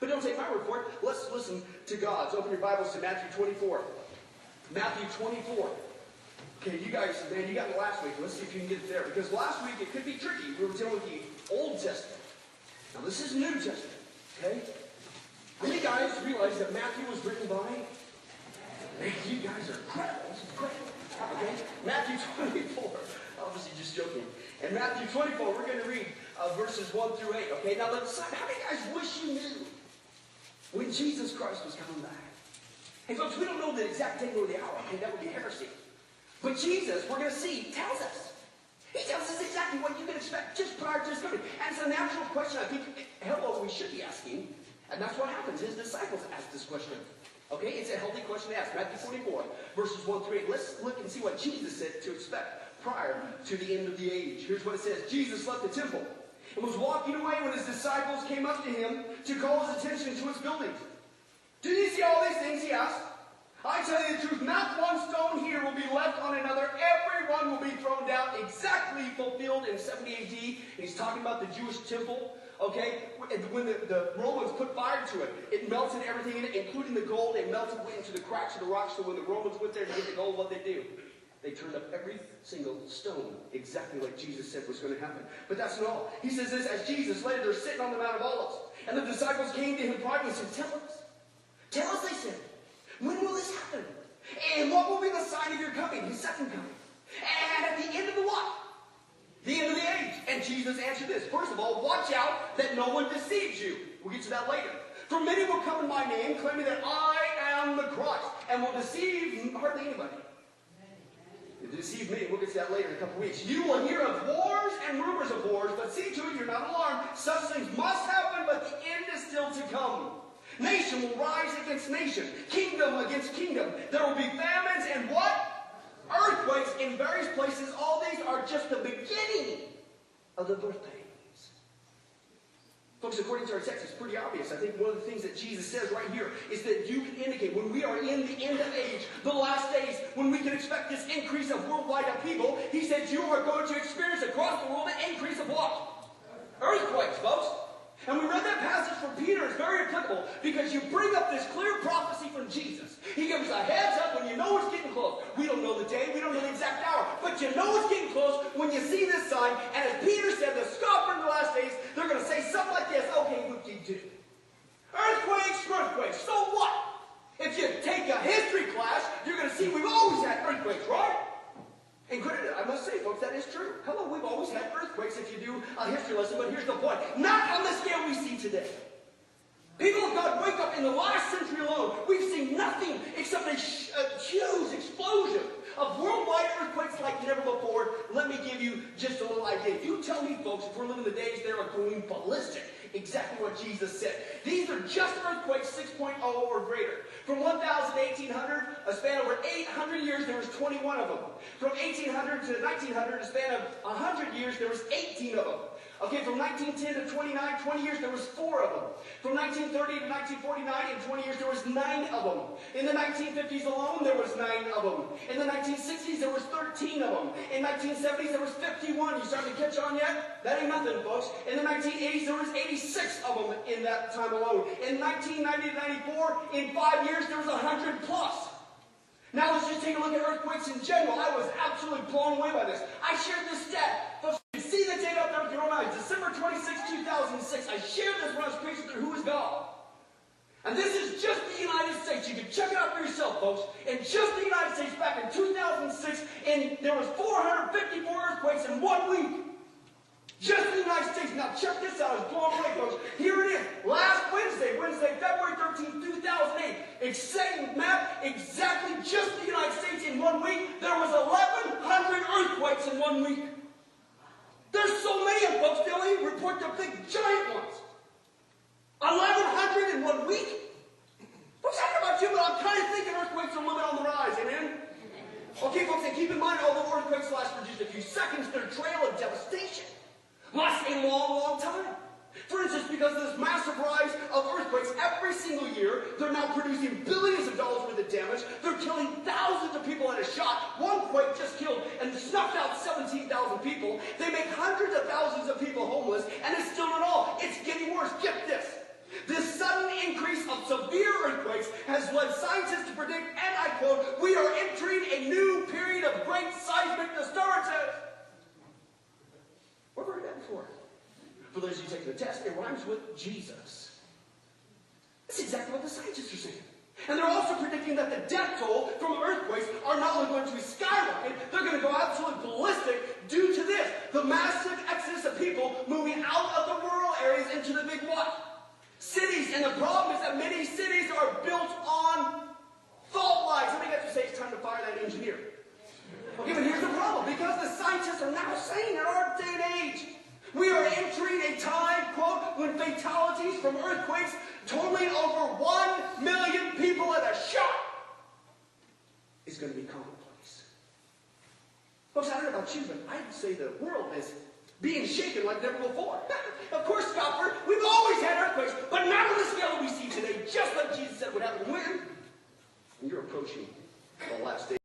But don't take my word for it. Let's listen to God's. Open your Bibles to Matthew 24. Matthew 24. Okay, you guys, man, you got it last week. Let's see if you can get it there. Because last week it could be tricky. We were dealing with the Old Testament. Now this is New Testament. Okay? How many guys realize that Matthew was written by? Man, you guys are incredible. This is great. Okay? Matthew 24. Obviously just joking. In Matthew 24, we're going to read verses 1 through 8. Okay? Now let's decide. How many guys wish you knew when Jesus Christ was coming back? Hey folks, we don't know the exact day or the hour. Okay? That would be heresy. But Jesus, we're going to see, tells us. He tells us exactly what you can expect just prior to his coming. And it's a natural question I think, hello, we should be asking. And that's what happens. His disciples ask this question. Okay? It's a healthy question to ask. Matthew 24, verses 1 through 8. Let's look and see what Jesus said to expect prior to the end of the age. Here's what it says. Jesus left the temple and was walking away when his disciples came up to him to call his attention to its buildings. Do you see all these things? He asked. I tell you the truth, not one stone here will be left on another. Everyone will be thrown down, exactly fulfilled in 70 AD. And he's talking about the Jewish temple. Okay, when the Romans put fire to it, it melted everything in it, including the gold. It melted into the cracks of the rocks. So when the Romans went there to get the gold, what they do? They turned up every single stone, exactly like Jesus said was going to happen. But that's not all. He says this, as Jesus later, they're sitting on the Mount of Olives. And the disciples came to him privately and said, Tell us, they said. When will this happen? And what will be the sign of your coming, his second coming? And at the end of the what? The end of the age. And Jesus answered this. First of all, watch out that no one deceives you. We'll get to that later. For many will come in my name, claiming that I am the Christ, and will deceive hardly anybody. They deceive me. We'll get to that later in a couple weeks. You will hear of wars and rumors of wars, but see to it you're not alarmed. Such things must happen, but the end is still to come. Nation will rise against nation, kingdom against kingdom. There will be famines and what? Earthquakes in various places. All these are just the beginning of the birth pains. Folks, according to our text, it's pretty obvious. I think one of the things that Jesus says right here is that you can indicate when we are in the end of age, the last days, when we can expect this increase of worldwide upheaval, he said you are going to experience across the world an increase of what? Earthquakes, folks. And we read that passage from Peter. It's very applicable because you bring up this clear prophecy from Jesus. He gives a heads up when you know it's getting close. We don't know the day. We don't know the exact hour. But you know it's getting close when you see this sign. And as Peter said, the scoffer in the last days, they're going to say something like this. Okay, what do you do? Earthquakes. So what? If you take a history class, you're going to see we've always had earthquakes, right? And I must say, folks, that is true. Hello, we've always had earthquakes if you do a history lesson, but here's the point. Not on the scale we see today. People of God wake up in the last century alone. We've seen nothing except a huge explosion of worldwide earthquakes like never before. Let me give you just a little idea. If you tell me, folks, if we're living the days they are going ballistic, exactly what Jesus said. These are just earthquakes 6.0 or greater. From 1000 to 1800, a span over 800 years, there was 21 of them. From 1800 to 1900, a span of 100 years, there was 18 of them. Okay, from 1910 to 20 years, there was 4 of them. From 1930 to 1949, in 20 years, there was 9 of them. In the 1950s alone, there was 9 of them. In the 1960s, there was 13 of them. In 1970s, there was 51. You starting to catch on yet? That ain't nothing, folks. In the 1980s, there was 86 of them in that time alone. In 1990 to 94, in 5 years, there was 100 plus. Now let's just take a look at earthquakes in general. I was absolutely blown away by this. I shared this stat. Folks, you can see the date up there with your own eyes. December 26, 2006. I shared this when I was preaching through Who is God. And this is just the United States. You can check it out for yourself, folks. In just the United States back in 2006, and there was 454 earthquakes in 1 week. Just the United States. Now check this out. I was blown away, folks. Here it is. Last Wednesday, February 13, 2008. Exciting map. Exactly just the United States in 1 week. There was 1,100 earthquakes in 1 week. There's so many of them, folks. They only report the big giant ones. 1,100 in 1 week? Folks, I don't know about you, but I'm kind of thinking earthquakes are a little bit on the rise. Amen? Okay, folks, and keep in mind, although earthquakes last for just a few seconds, their trail of devastation lasts a long, long time. For instance, because of this massive rise of earthquakes every single year, they're now producing billions of dollars worth of damage. They're killing thousands of people at a shot. One quake just killed and snuffed out 17,000 people. They make hundreds of thousands of people homeless, and it's still not all. It's getting worse. Get this. This sudden increase of severe earthquakes has led scientists to predict, and I quote, "We are entering a new period of great seismic disturbances." Where have we heard that before? For those of you taking the test, it rhymes with Jesus. That's exactly what the scientists are saying. And they're also predicting that the death toll from earthquakes are not only going to skyrocket, they're going to go absolutely ballistic due to this. The massive exodus of people moving out of the rural areas into the big what? Cities. And the problem is that many cities are built on fault lines. Somebody got to say it's time to fire that engineer. Okay, but here's the problem. Because the scientists are now saying in our day and age, we are entering a time, quote, when fatalities from earthquakes totaling over 1 million people at a shot is going to be commonplace. Folks, I don't know about you, but I'd say the world is being shaken like never before. Of course, Scoffer, we've always had earthquakes, but not on the scale that we see today, just like Jesus said would happen when? And you're approaching the last day.